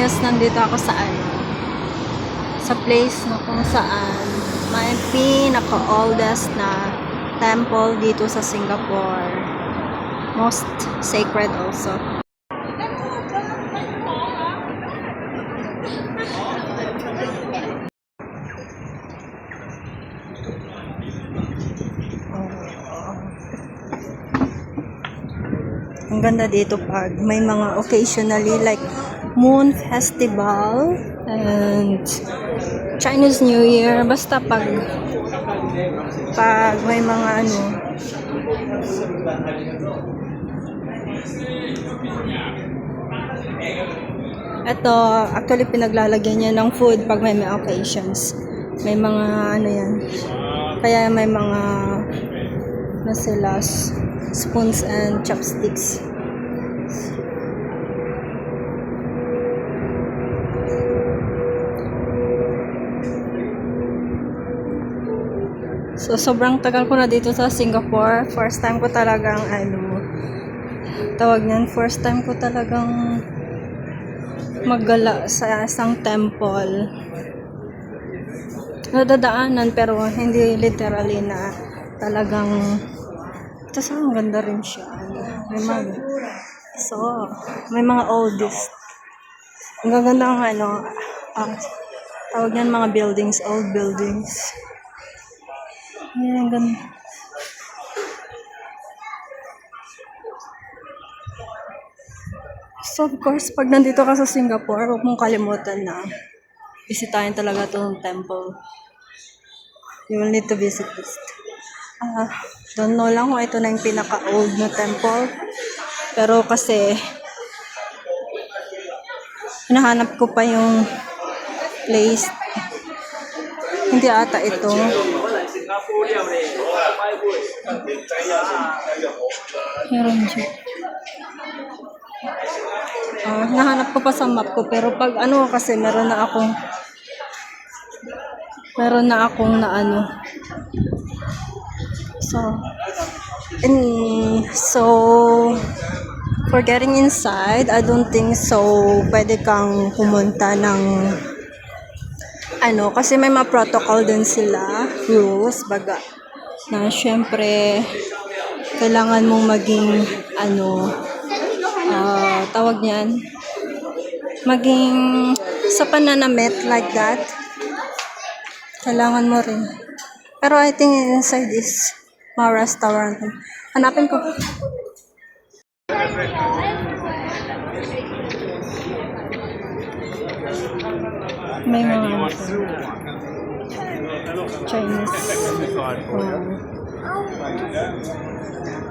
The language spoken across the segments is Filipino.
Guys, nandito ako sa sa place na kung saan may pinaka-oldest na temple dito sa Singapore. Most sacred also. Ang ganda dito pag may mga occasionally like Moon Festival and Chinese New Year. Basta pag may mga ito, actually pinaglalagyan niya ng food pag may occasions. May mga yan. Kaya may mga spoons and chopsticks. So, sobrang tagal ko na dito sa Singapore. First time ko talagang, first time ko talagang maggala sa isang temple. Nadadaanan, pero hindi literally na talagang, tapos ang ganda rin siya. May mga oldest. Ang gaganda ng tawag niyan mga buildings, old buildings. Ayan, ganda. So, of course, pag nandito ka sa Singapore, huwag mong kalimutan na bisitahin talaga itong temple. You will need to visit this. Don't know lang kung ito na yung pinaka-old na temple. Pero kasi, hinahanap ko pa yung place. Hindi ata ito. Meron siya. Nahanap ko pa sa map ko, pero pag kasi meron na akong so for getting inside, I don't think so pwede kang pumunta ng kasi may mga protocol din sila, rules, baga, na syempre kailangan mong maging tawag niyan, maging sa pananamit like that, kailangan mo rin. Pero I think inside is mga restaurant. Hanapin ko. May mga Chinese.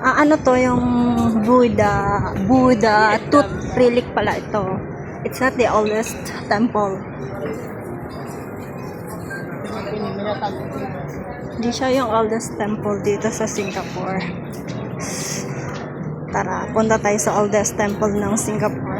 Ano to yung Buddha tooth relic pala ito. It's not the oldest temple. Hindi siya yung oldest temple dito sa Singapore. Tara, punta tayo sa oldest temple ng Singapore.